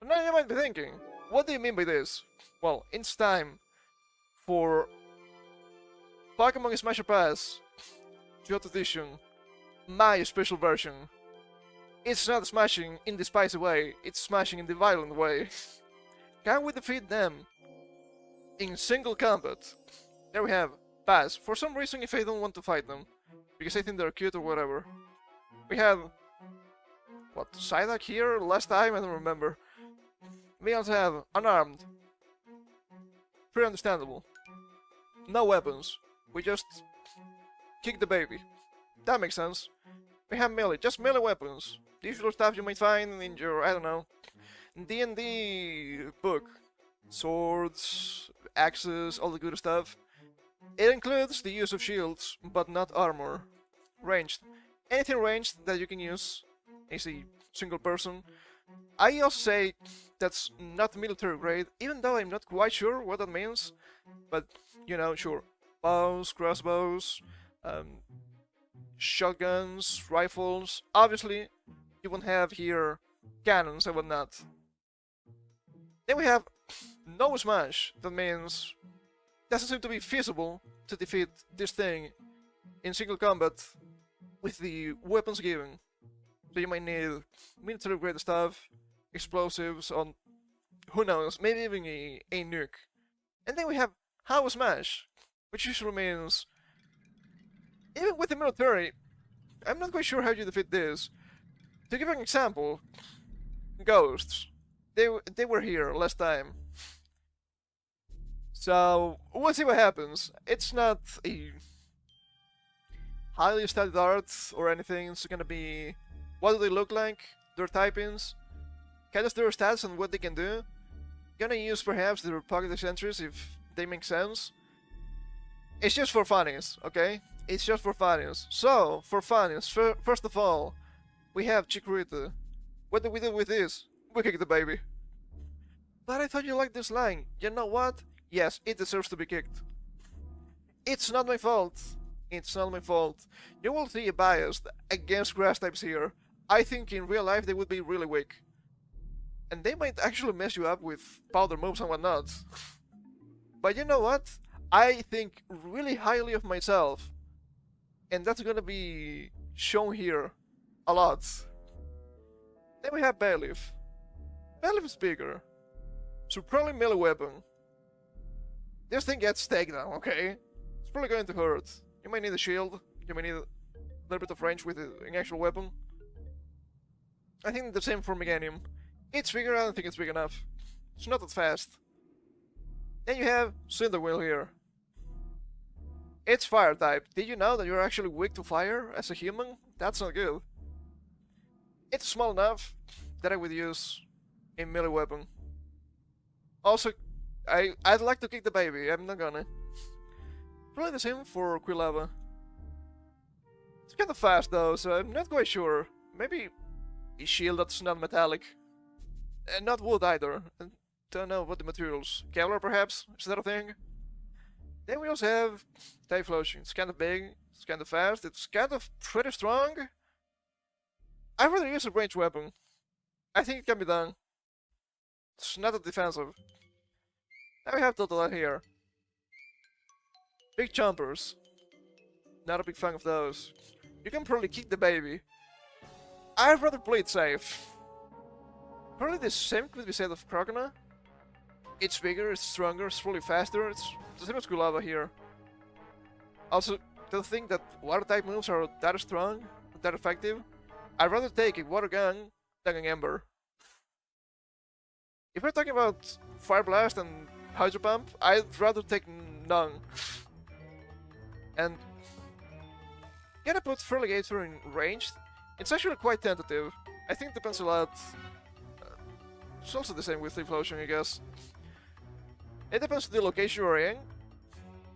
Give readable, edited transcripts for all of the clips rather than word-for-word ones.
Now you might be thinking, what do you mean by this? Well, it's time for Pokémon Smash Pass Johto Edition, my special version. It's not smashing in the spicy way, it's smashing in the violent way. Can we defeat them in single combat? There we have Pass. For some reason, if I don't want to fight them, because I think they're cute or whatever. We have what, Psyduck here last time? I don't remember. We also have Unarmed. Pretty understandable. No weapons. We just kick the baby. That makes sense. We have melee, just melee weapons. The usual stuff you might find in your, I don't know, D&D book. Swords, axes, all the good stuff. It includes the use of shields, but not armor. Ranged. Anything ranged that you can use as a single person. I also say that's not military grade, even though I'm not quite sure what that means. But, you know, sure. Bows, crossbows, shotguns, rifles. Obviously, you won't have here cannons and whatnot. Then we have no smash. That means doesn't seem to be feasible to defeat this thing in single combat with the weapons given. So you might need military grade stuff, explosives, on who knows, maybe even a nuke. And then we have How Smash, which usually means even with the military, I'm not quite sure how you defeat this. To give an example, ghosts. They were here last time. So we'll see what happens. It's not a highly studied art or anything. It's gonna be what do they look like, their typings, kind of their stats and what they can do. Gonna use perhaps their pocket accessories if they make sense. It's just for funnies, okay? It's just for funnies. So, for funnies, first of all, we have Chikorita. What do we do with this? We kick the baby. But I thought you liked this line. You know what? Yes, it deserves to be kicked. It's not my fault. It's not my fault. You will see a bias against grass types here. I think in real life they would be really weak. And they might actually mess you up with powder moves and whatnot. But you know what? I think really highly of myself. And that's gonna be shown here a lot. Then we have Bayleaf. Bayleaf is bigger. So probably melee weapon. This thing gets takedown, okay? It's probably going to hurt. You might need a shield. You might need a little bit of range with an actual weapon. I think the same for Meganium. It's bigger, I don't think it's big enough. It's not that fast. Then you have Cyndaquil here. It's fire type. Did you know that you're actually weak to fire as a human? That's not good. It's small enough that I would use a melee weapon. Also, I'd like to kick the baby, I'm not gonna. Probably the same for Quilava. It's kinda fast though, so I'm not quite sure. Maybe a shield that's not metallic. And not wood either. I don't know what the materials. Kevlar perhaps? Is that a thing? Then we also have Typhlosion. It's kinda big, it's kinda fast, it's kind of pretty strong. I'd rather use a ranged weapon. I think it can be done. It's not that defensive. Now we have Totodile here. Big chompers. Not a big fan of those. You can probably kick the baby. I'd rather play it safe. Probably the same could be said of Crocona. It's bigger, it's stronger, it's probably faster. It's the same as Kulava here. Also, to think that water type moves are that strong, that effective, I'd rather take a water gun than an Ember. If we're talking about Fire Blast and Hydro Pump, I'd rather take none. And gonna put Feraligatr in ranged. It's actually quite tentative. I think it depends a lot. It's also the same with Typhlosion, I guess. It depends on the location you're in.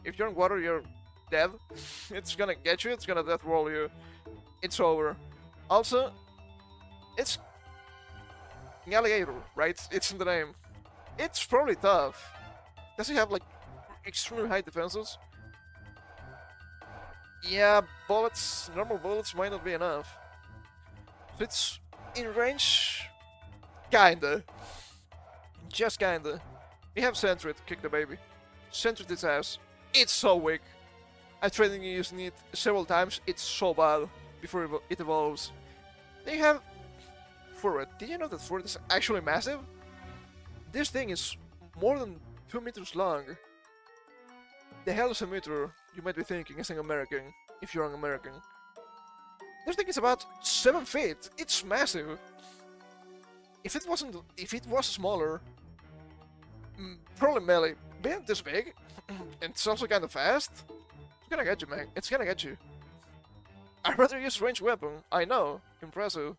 If you're in water, you're dead. It's gonna get you, it's gonna death roll you. It's over. Also, it's an alligator, right? It's in the name. It's probably tough. Does he have like extremely high defenses? Yeah, bullets, normal bullets might not be enough. If it's in range, kinda. Just kinda. We have Sentret, kick the baby. Sentret its ass. It's so weak. I tried using it several times, it's so bad before it evolves. Then you have Furret. Did you know that Furret is actually massive? This thing is more than 2 meters long. The hell is a meter, you might be thinking as an American, if you're an American. This thing is about 7 feet. It's massive. If it was smaller, probably melee. Being this big, and it's also kind of fast, it's gonna get you, man. It's gonna get you. I'd rather use ranged weapon. I know. Impressive.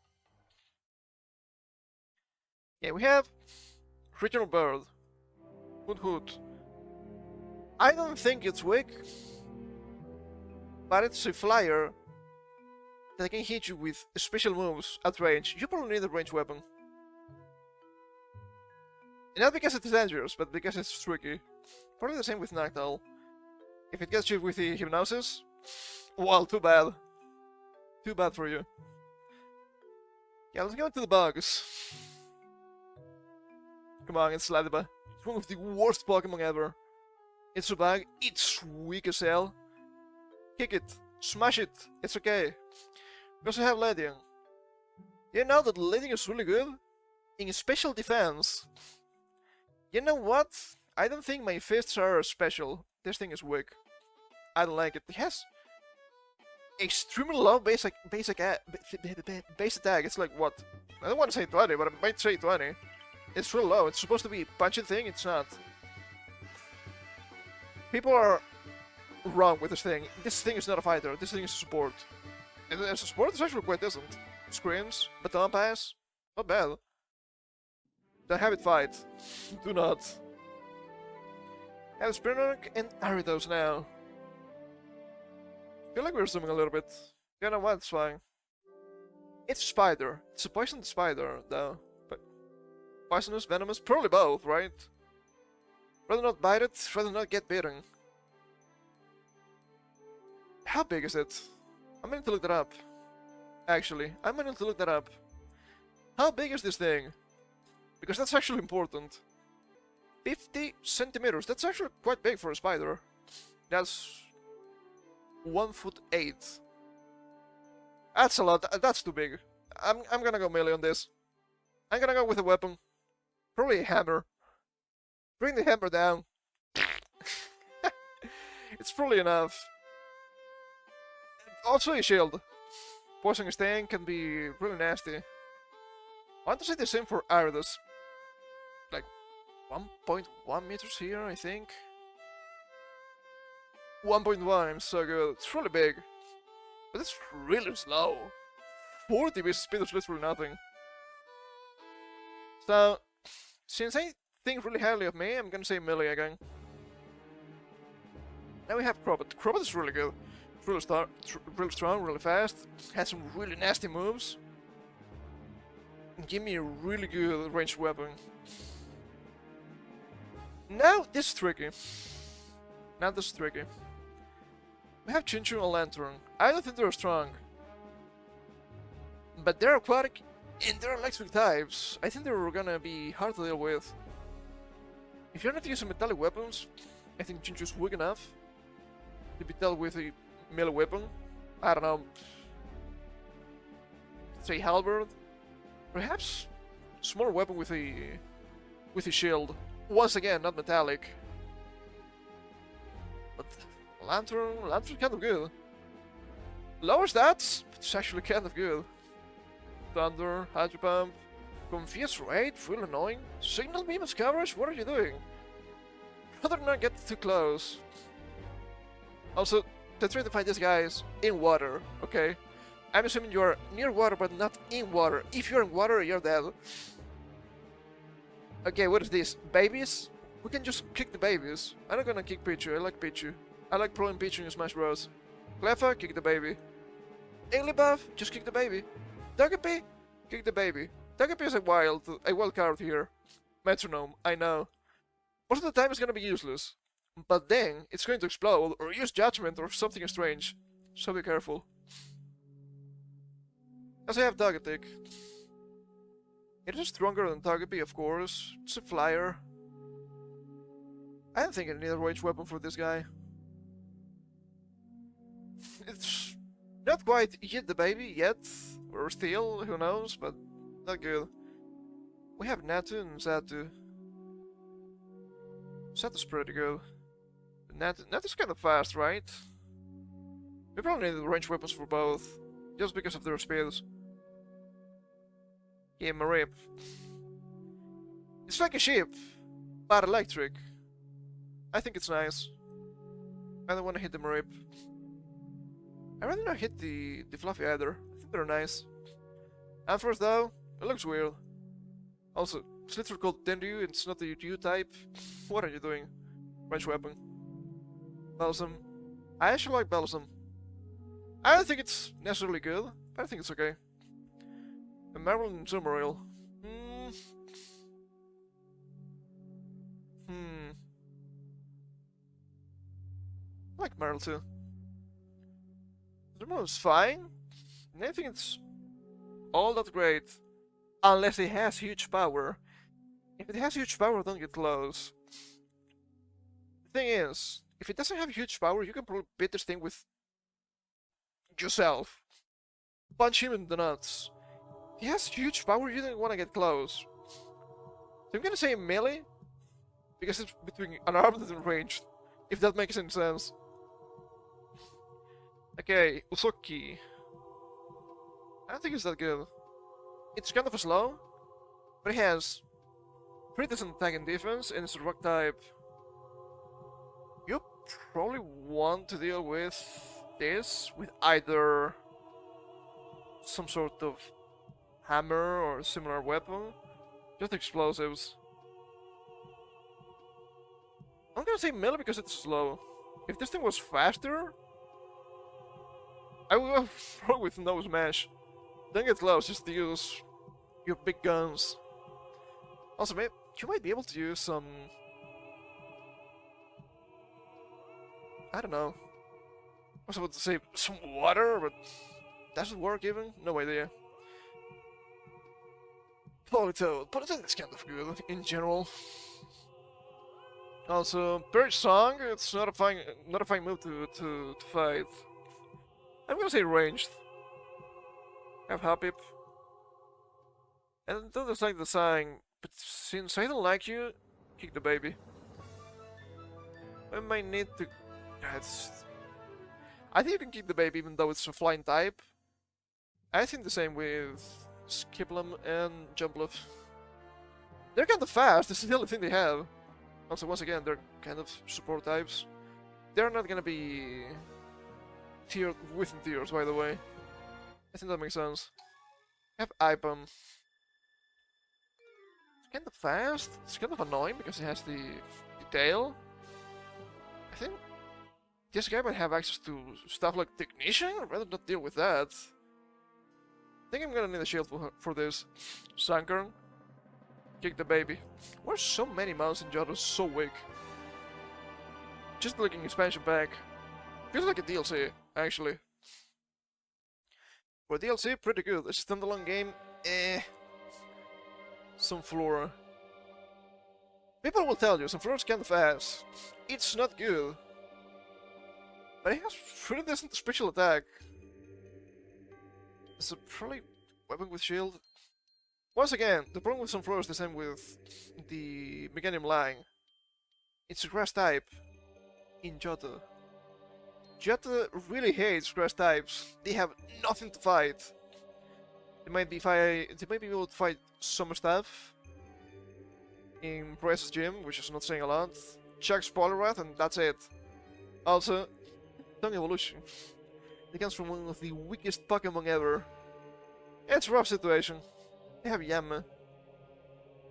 Yeah, we have Regional Bird. Hoot Hoot. I don't think it's weak, but it's a flyer that can hit you with special moves at range. You probably need a ranged weapon. And not because it's dangerous, but because it's tricky. Probably the same with Noctowl. If it gets you with the Hypnosis, well, too bad. Too bad for you. Yeah, let's go into the bugs. Come on, it's Ladiba. It's one of the worst Pokemon ever. It's a bug, it's weak as hell. Kick it, smash it, it's okay. We also have Ledian. You know that Ledian is really good in special defense. You know what? I don't think my fists are special. This thing is weak. I don't like it. It has extremely low base attack. It's like what? I don't want to say 20, but I might say 20. It's real low. It's supposed to be a punchy thing. It's not. People are wrong with this thing. This thing is not a fighter. This thing is a support. And as a support, it's actually quite decent. Screams, baton pass, not bad. Don't have it fight. Do not. Have Spinark and Aridos now. Feel like we're zooming a little bit. You know what? It's fine. It's Spider. It's a poisoned spider, though. But poisonous, venomous, probably both, right? Rather not bite it, rather not get bitten. How big is it? I'm going to look that up. Actually, I'm going to look that up. How big is this thing? Because that's actually important. 50 centimeters. That's actually quite big for a spider. That's 1 foot 8. That's a lot. That's too big. I'm gonna go melee on this. I'm gonna go with a weapon. Probably a hammer. Bring the hammer down. It's probably enough. Also a shield. Poison sting can be really nasty. I want to say the same for Aridos. Like 1.1 meters here, I think. 1.1, I'm so good. It's really big. But it's really slow. 40 with speed is literally nothing. So, since I think really highly of me, I'm gonna say melee again. Now we have Crobat. Crobat is really good. It's really strong, really fast. Has some really nasty moves. Give me a really good ranged weapon. Now this is tricky. Now this is tricky. We have Chinchou and Lantern. I don't think they're strong. But they're aquatic and they're electric types. I think they're gonna be hard to deal with. If you're not using metallic weapons, I think Chinchou's weak enough to be dealt with a melee weapon. I don't know. Say halberd. Perhaps smaller weapon with a shield. Once again, not metallic. But Lantern's kind of good. Lower stats, it's actually kind of good. Thunder, Hydro Pump, Confused Raid, real annoying. Signal Beam as coverage, what are you doing? Rather not get too close. Also, the try to fight these guys in water, okay? I'm assuming you are near water, but not in water. If you're in water, you're dead. Okay, what is this? Babies? We can just kick the babies. I'm not gonna kick Pichu, I like Pichu. I like pulling Pichu in Smash Bros. Cleffa, kick the baby. Igglybuff, just kick the baby. Togepi, kick the baby. Togepi is a wild card here. Metronome, I know. Most of the time it's gonna be useless. But then, it's going to explode, or use Judgment, or something strange. So be careful. Also, I have Togetic. It is stronger than Togepi, of course. It's a flyer. I don't think I need a range weapon for this guy. It's not quite hit the baby yet, or still, who knows, but not good. We have Natu and Zatu. Zatu's pretty good. Natu's kind of fast, right? We probably need range weapons for both, just because of their speeds. Yeah, Marip. It's like a ship, but electric. I think it's nice. I don't want to hit the Marip. I'd rather not hit the Fluffy either. I think they're nice. Ampharos though, it looks weird. Also, Slither called Denryu, it's not the U type. What are you doing? Range weapon. Bellsum. I actually like Bellsum. I don't think it's necessarily good, but I think it's okay. And Marvel and Zumarill. I like Marvel too. Zumarill's fine. And I think it's all that great. Unless it has huge power. If it has huge power, don't get close. The thing is, if it doesn't have huge power, you can probably beat this thing with yourself. Punch him in the nuts. If he has huge power, you don't want to get close. So I'm gonna say melee, because it's between unarmed and ranged. If that makes any sense. Okay, Usoki. I don't think it's that good. It's kind of slow, but it has pretty decent attack and defense, and it's a rock type. You probably want to deal with this with either some sort of hammer or similar weapon, just explosives. I'm gonna say melee because it's slow. If this thing was faster, I would go probably with no smash. Don't get close, just use your big guns. Also, maybe you might be able to use some... I don't know. I was about to say some water, but does it work even? No idea. Politoed. Politoed is kind of good in general. Also, Birch Song, it's not a fine move to fight. I'm gonna say ranged. Have Hoppip. And don't dislike the sign, but since I don't like you, kick the baby. I might need to... I think you can kick the baby even though it's a flying type. I think the same with Skiploom and Jumpluff. They're kind of fast, this is the only thing they have. Also, once again, they're kind of support types. They're not gonna be tiered within tiers, by the way. I think that makes sense. Have Ipam. It's kind of fast. It's kind of annoying because it has the tail. I think this guy might have access to stuff like Technician. I'd rather not deal with that. I think I'm gonna need a shield for this. Sankern. Kick the baby. Where's so many mounts in Johto so weak? Just looking expansion pack. Feels like a DLC, actually. For DLC, pretty good. It's a standalone game, Some Flora. People will tell you, some Flora's kind of ass. It's not good. But it has pretty decent special attack. It's a probably weapon with shield. Once again, the problem with some Flora is the same with the Meganium Line. It's a grass type in Johto. Johto really hates grass types. They have nothing to fight. They might be able to fight some stuff in Press's gym, which is not saying a lot. Chuck's Poliwrath, and that's it. Also, Tongue Evolution. It comes from one of the weakest Pokémon ever. It's a rough situation. They have Yama.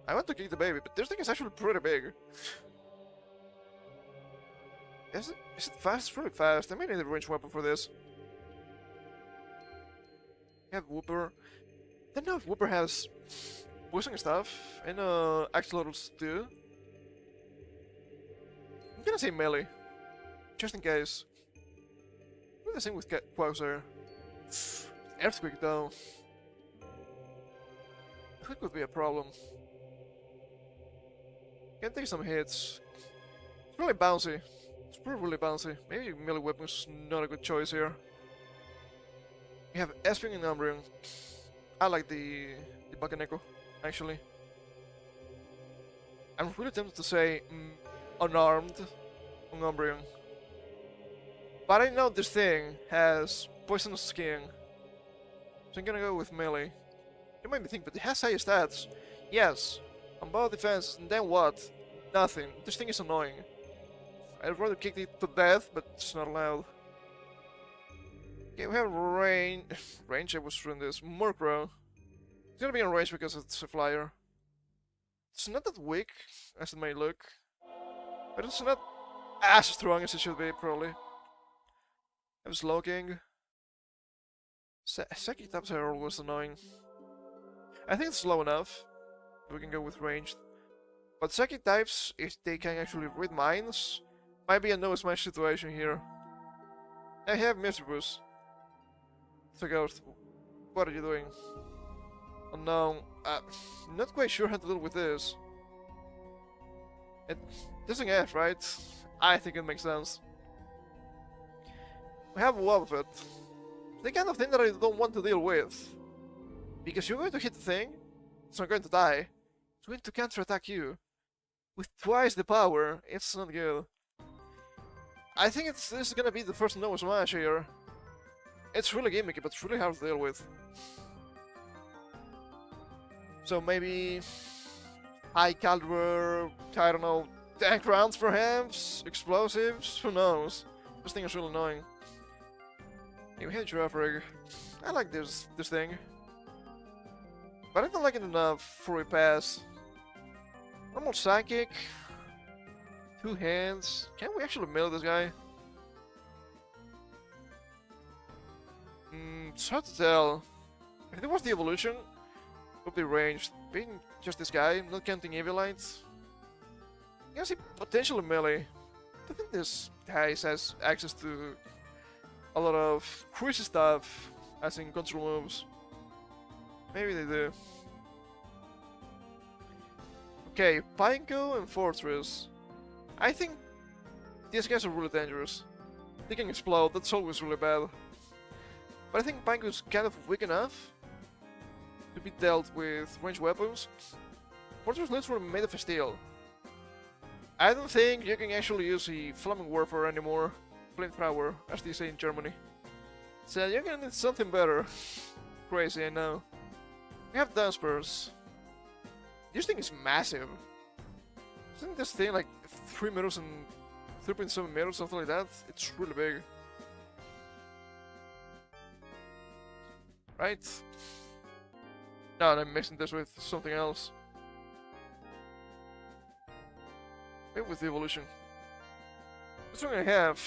I want to kick the baby, but this thing is actually pretty big. Is it fast? It's really fast. I may need a range weapon for this. I have Wooper. I don't know if Wooper has boosting stuff and axolotls too. I'm gonna say melee, just in case. What's the same with Quagsire? Earthquake though. Quick would be a problem. Can take some hits. It's really bouncy. It's really bouncy. Maybe melee weapon's not a good choice here. We have Esping and Umbreon. I like the Bakaneko, actually. I'm really tempted to say unarmed on Umbreon. But I know this thing has poisonous skin. So I'm gonna go with melee. You might be thinking, but it has higher stats. Yes, on both defense, and then what? Nothing. This thing is annoying. I'd rather kick it to death, but it's not allowed. Okay, we have range. Range, I was doing this. Murkrow. It's gonna be on range because it's a flyer. It's not that weak as it may look, but it's not as strong as it should be, probably. I have Slowking. Psychic types are always annoying. I think it's slow enough. We can go with ranged. But psychic types, if they can actually read minds, might be a no smash situation here. I have Misdreavus. It's a ghost. What are you doing? Oh no, not quite sure how to deal with this. It doesn't have, right? I think it makes sense. We have Wobbuffet. The kind of thing that I don't want to deal with. Because you're going to hit the thing, it's not going to die. It's going to counter-attack you. With twice the power, it's not good. I think this is gonna be the first no smash here. It's really gimmicky, but it's really hard to deal with. So maybe high caliber, I don't know, tank rounds perhaps, explosives, who knows? This thing is really annoying. Yeah, we had Giraffe Rig. I like this thing. But I don't like it enough for a pass. Normal Psychic. 2 hands. Can we actually mill this guy? It's hard to tell. If it was the evolution, it would be ranged. Being just this guy, not counting Eviolite. I guess he potentially melee. I think this guy has access to a lot of crazy stuff, as in control moves. Maybe they do. Okay, Pineco and Fortress. I think these guys are really dangerous. They can explode, that's always really bad. But I think Pineco is kind of weak enough to be dealt with ranged weapons. Fortress literally made of steel. I don't think you can actually use a Flaming Warfare anymore. Flamethrower, as they say in Germany. So you're gonna need something better. Crazy, I know. We have Dunsparce. This thing is massive. Isn't this thing like 3 meters and 3.7 meters, something like that? It's really big. Right? No, I'm mixing this with something else. Maybe with the evolution. This one I have.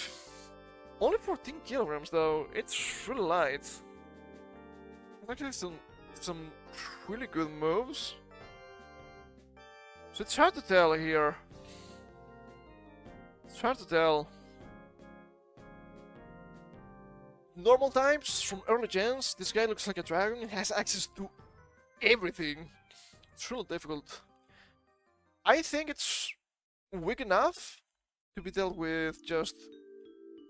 Only 14 kilograms though. It's really light. Actually, some really good moves. So it's hard to tell here. It's hard to tell. Normal types from early gens, this guy looks like a dragon and has access to everything. It's really difficult. I think it's weak enough to be dealt with just,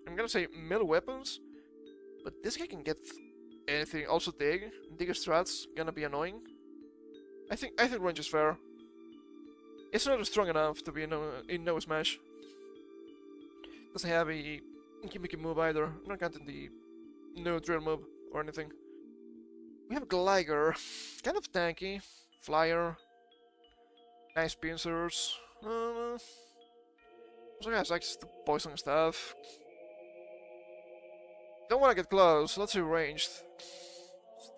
I'm gonna say melee weapons, but this guy can get anything. Also Dig. Digger strats gonna be annoying. I think range is fair. It's not strong enough to be in no smash. Doesn't have a gimmicky move either. I'm not counting the no drill move or anything. We have Gligar, kind of tanky, flyer, nice pincers. Also has access to poison stuff. Don't want to get close. Let's see ranged.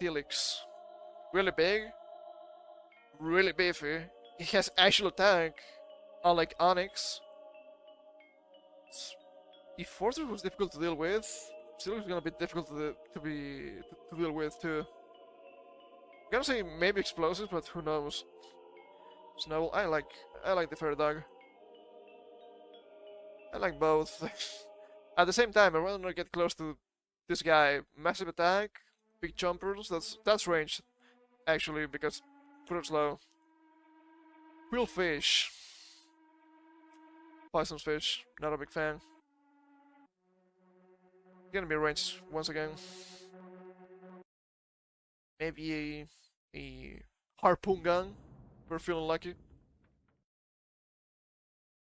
Steelix, really big, really beefy. He has actual attack, unlike Onyx. If Fortress was difficult to deal with, Steelix is gonna be difficult to deal with too. I'm gonna say maybe explosives, but who knows? Snowball, I like the Fairy Dog. I like both. At the same time, I'd rather not get close to this guy. Massive attack, big jumpers. That's ranged, actually, because pretty slow. Real fish. Poisonous fish, not a big fan. Gonna be ranged once again. Maybe a harpoon gun. We're feeling lucky.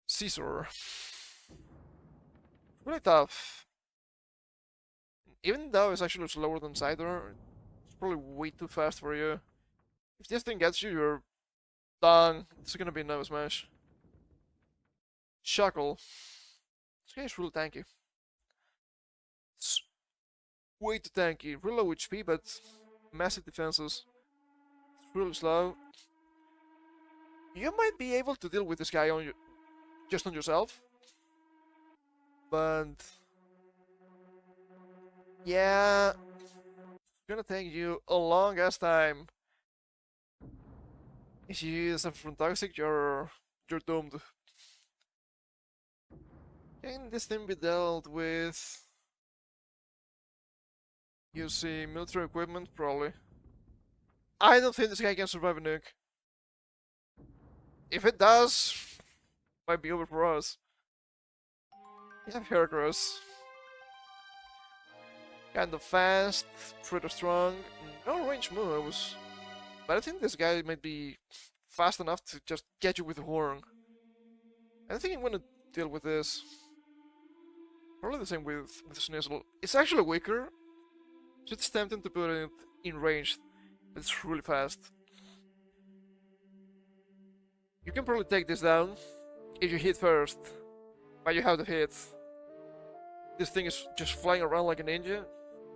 Caesar. Really tough. Even though it's actually slower than Cider, it's probably way too fast for you. If this thing gets you, you're done. It's gonna be a no smash. Shuckle. This guy is really tanky. It's way too tanky. Really low HP, but massive defenses. It's really slow. You might be able to deal with this guy on just on yourself, but yeah, it's gonna take you a long ass time. If you use a from toxic, you're doomed. Can this thing be dealt with using military equipment? Probably. I don't think this guy can survive a nuke. If it does, might be over for us. We have Heracross. Kind of fast, pretty strong, no range moves. But I think this guy might be fast enough to just get you with the horn. I think I'm gonna deal with this. Probably the same with Sneasel. It's actually weaker, so it's tempting to put it in range. It's really fast. You can probably take this down if you hit first, but you have to hit. This thing is just flying around like a ninja.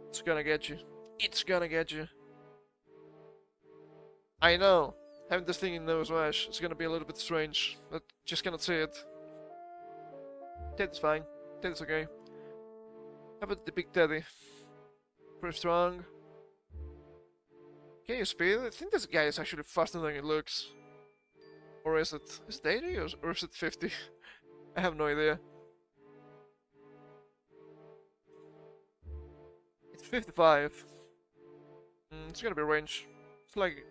It's gonna get you. It's gonna get you. I know, having this thing in no smash is gonna be a little bit strange, but just cannot see it. Teddy's fine. Teddy's okay. How about the big Teddy? Pretty strong. Can you speed? I think this guy is actually faster than it looks. Or is it 80 or is it 50? I have no idea. It's 55. It's gonna be range. It's like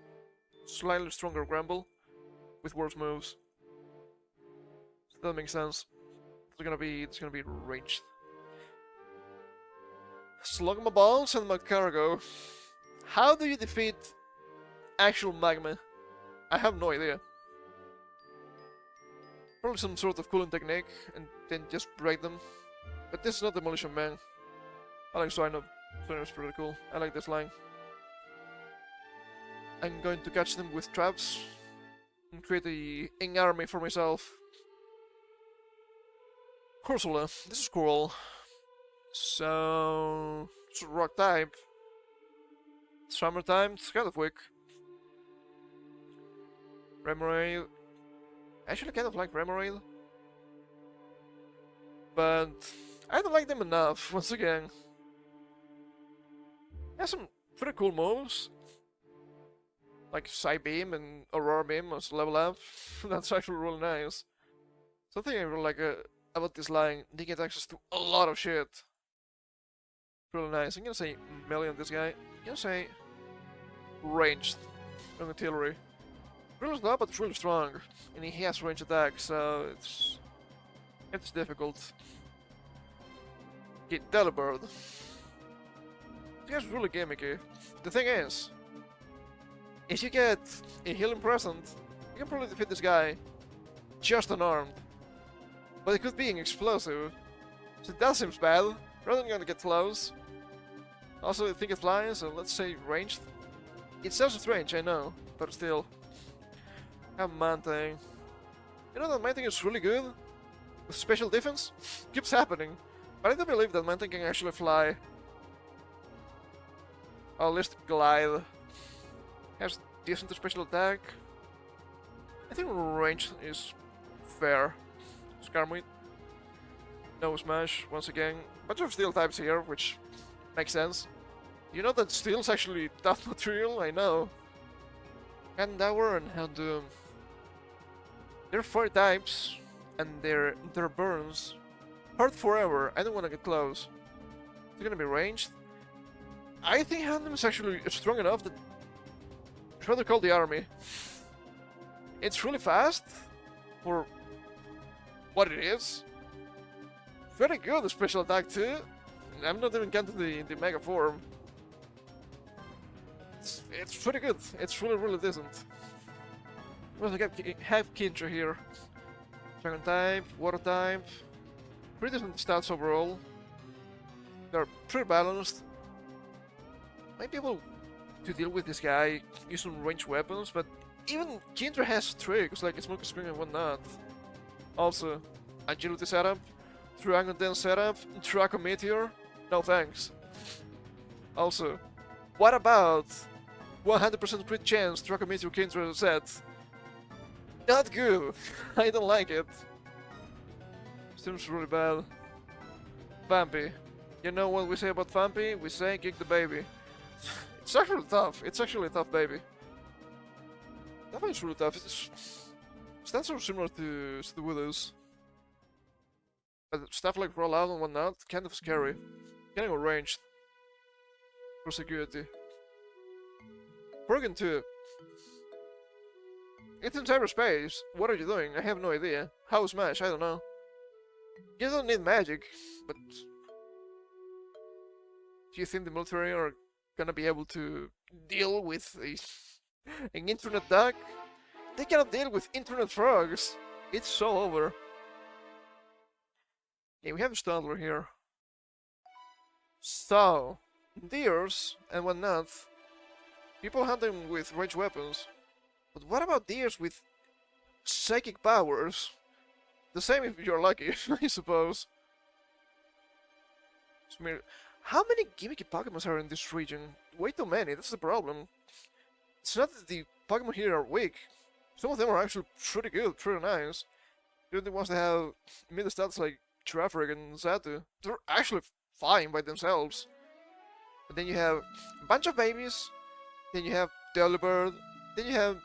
slightly stronger Grumble with worse moves. So that makes sense. It's gonna be ranged. Slugma Balls and Magcargo. How do you defeat actual magma? I have no idea. Probably some sort of cooling technique and then just break them. But this is not Demolition Man. I like Swino. Swino's pretty cool. I like this line. I'm going to catch them with traps and create an army for myself. Corsola. This is cool. So it's a rock type. Summertime, it's kind of weak. Remorail. I actually kind of like Remorail. But I don't like them enough, once again. Has some pretty cool moves. Like Psy Beam and Aurora Beam as level up. That's actually really nice. Something I really like about this line, they get access to a lot of shit. Really nice. I'm gonna say melee on this guy. I'm gonna say ranged on artillery. Really slow, but really strong. And he has range attack, so it's difficult. Okay, Delibird. This guy's really gimmicky. The thing is, if you get a healing present, you can probably defeat this guy just unarmed. But it could be an explosive. So that seems bad. Rather than gonna get close. Also, I think it flies, so let's say ranged. It sounds strange, I know, but still. Have Mantine. You know that Mantine is really good with special defense? Keeps happening. But I do believe that Mantine can actually fly. Or at least glide. Has decent special attack. I think range is fair. Skarmoid. No smash, once again. Bunch of steel types here, which makes sense. You know that steel's actually tough material? I know. Gandower and Houndoom. There are 4 types, and their burns hurt forever. I don't want to get close. It's gonna be ranged. I think Houndoom is actually strong enough that Try to call the army. It's really fast for what it is. Very good, the special attack too. I'm not even counting the mega form. It's pretty good. It's really decent. We also have Kintra here. Dragon type, water type. Pretty decent stats overall. They're pretty balanced. Might be able to deal with this guy using ranged weapons, but even Kintra has tricks like Smoke Screen and whatnot. Also, agility setup, Dragon Dance setup, Draco Meteor. No thanks. Also, what about 100% crit chance Draco Meteor Kintra set? Not good. I don't like it. Seems really bad. Vampy. You know what we say about Vampy? We say kick the baby. It's actually tough. It's actually a tough baby. That one's really tough. Stats are similar to the Widows. But stuff like roll out and whatnot, kind of scary. Getting ranged. For security. Broken 2. It's in cyberspace. What are you doing? I have no idea. How smash? I don't know. You don't need magic, but do you think the military are gonna be able to deal with an internet duck? They cannot deal with internet frogs. It's so over. Okay, we have a Stadler here. So, deers and whatnot. People hunt them with ranged weapons. But what about deers with psychic powers? The same if you're lucky, I suppose. How many gimmicky Pokémon are in this region? Way too many, that's the problem. It's not that the Pokémon here are weak. Some of them are actually pretty good, pretty nice. Even the ones that have mid stats like Giraffe and Zatu, they're actually fine by themselves. But then you have a bunch of babies, then you have Delibird, then you have...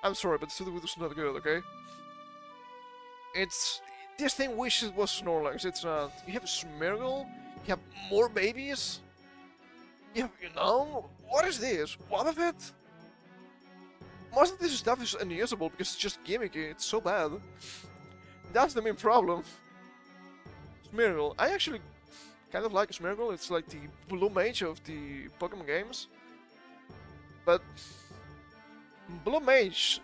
I'm sorry, but Sudowoodo is not good, okay? It's... This thing wishes it was Snorlax, it's not. You have Smeargle, you have more babies, you have, you know... What is this? Wobbuffet? Most of this stuff is unusable because it's just gimmicky, it's so bad. That's the main problem. Smeargle. I actually kind of like Smeargle, it's like the blue mage of the Pokemon games. But Blue Mage,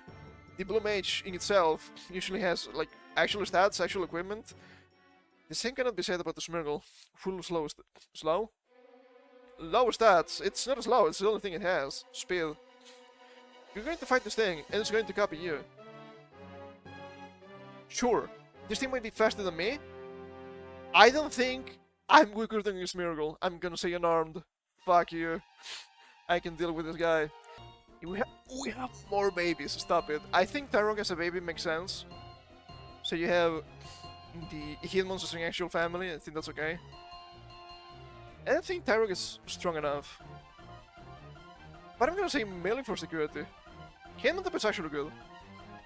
the Blue Mage in itself usually has like actual stats, actual equipment. The same cannot be said about the Smeargle. Full slow? Lower stats. It's not slow, it's the only thing it has. Speed. You're going to fight this thing, and it's going to copy you. Sure, this thing might be faster than me. I don't think I'm weaker than your Smeargle. I'm gonna say unarmed. Fuck you. I can deal with this guy. We have more babies, stop it. I think Tyrog as a baby makes sense. So you have the Hitmonsters in actual family, I think that's okay. I don't think Tyrog is strong enough. But I'm gonna say melee for security. Hitmontop is actually good.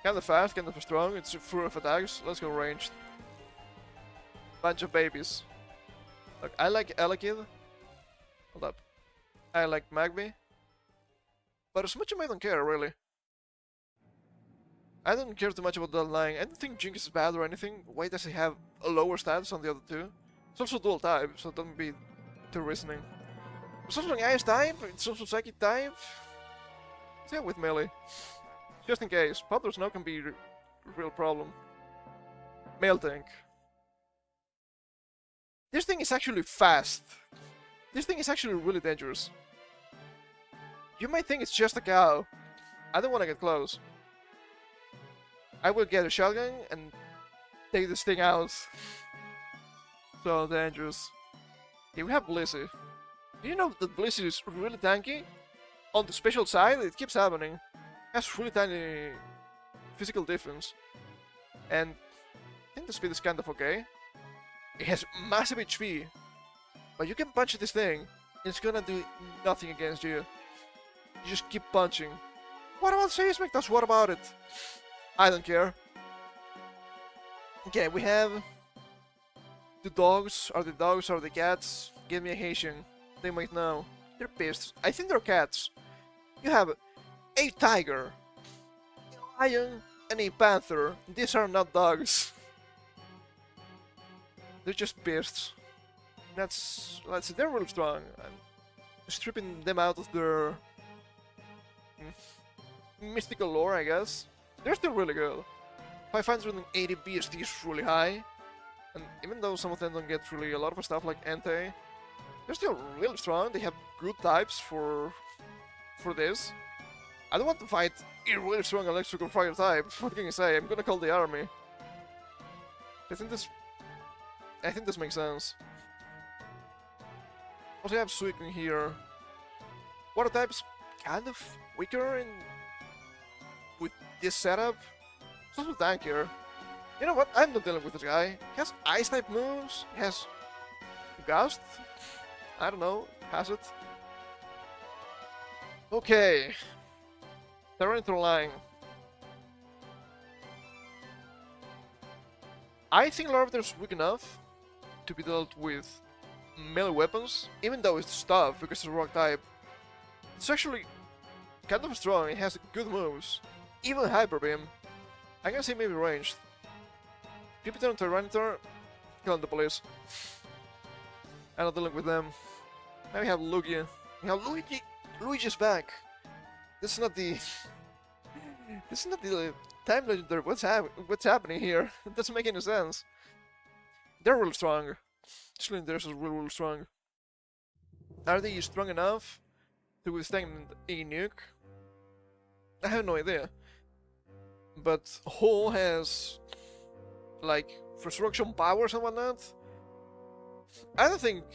Kinda fast, kinda strong, it's full of attacks. Let's go ranged. Bunch of babies. Look, I like Elekid. Hold up. I like Magby. But as much as I don't care, really. I don't care too much about that line. I don't think Jinx is bad or anything. Why does he have a lower stats on the other two? It's also dual type, so don't be too reasoning. It's also an ice type, it's also psychic type. Let's go with melee. Just in case. Powder Snow can be a real problem. Male tank. This thing is actually fast. This thing is actually really dangerous. You might think it's just a cow. I don't want to get close. I will get a shotgun and take this thing out. So dangerous. Here we have Blissey. Do you know that Blissey is really tanky? On the special side, it keeps happening. It has really tiny physical defense. And I think the speed is kind of okay. It has massive HP. But you can punch this thing, and it's gonna do nothing against you. You just keep punching. What about Seismictas? What about it? I don't care. Okay, we have the dogs. Are they dogs? Are they cats? Give me a Haitian. They might know. They're pissed. I think they're cats. You have a tiger, a lion, and a panther. These are not dogs. They're just beasts. Let's see, they're really strong. I'm stripping them out of their mystical lore, I guess. They're still really good. 580 BST is really high. And even though some of them don't get really a lot of stuff like Entei, they're still really strong. They have good types for this. I don't want to fight a really strong electrical fire type. What can I say? I'm gonna call the army. I think this makes sense. Also, I have Suicune here. Water type's kind of weaker with this setup. It's also tankier. You know what? I'm not dealing with this guy. He has ice type moves. He has Gust. I don't know. Has it? Okay. Tyranitar line. I think Larvitar's weak enough to be dealt with melee weapons, even though it's tough because it's a rock type. It's actually kind of strong. It has good moves. Even Hyper Beam. I can see maybe ranged. Jupiter and Tyranitar, killing the police. I'm not dealing with them. Now we have Lugia. We have Luigi. Luigi's back. This is not the. This is not the time legendary. What's happening here? It doesn't make any sense. They're really strong. This legendaries is really strong. Are they strong enough to withstand a nuke? I have no idea. But Hole has like resurrection powers and whatnot. I don't think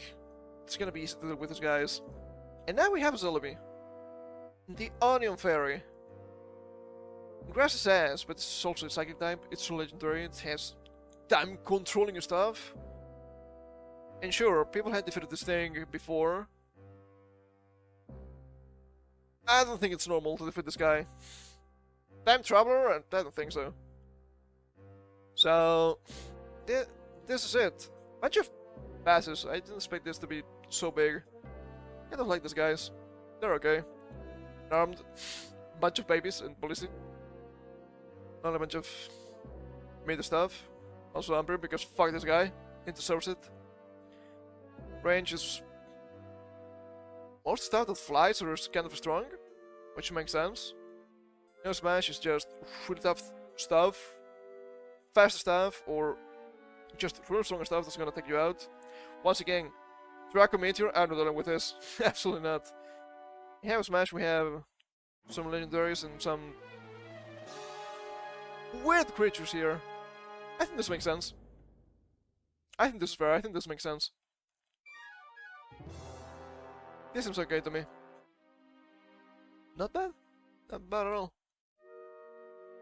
it's gonna be easy to deal with these guys. And now we have Celebi, the Onion Fairy. Grass is ass, but it's also a psychic type. It's legendary. It has time controlling stuff. And sure, people had defeated this thing before. I don't think it's normal to defeat this guy. Time Traveler? I don't think so. So, this is it. Bunch of passes. I didn't expect this to be so big. I don't like these guys. They're okay. Armed. Bunch of babies and ballistic. Not a bunch of mid stuff. Also Umbreon because fuck this guy. He deserves it. Range is most stuff that flies or is kind of strong, which makes sense. No Smash is just really tough stuff, fast stuff, or just really strong stuff that's gonna take you out. Once again, Draco Meteor, I'm not dealing with this. Absolutely not. We have Smash, we have some legendaries and some weird creatures here. I think this makes sense. I think this is fair, I think this makes sense. This seems okay to me. Not bad. Not bad at all.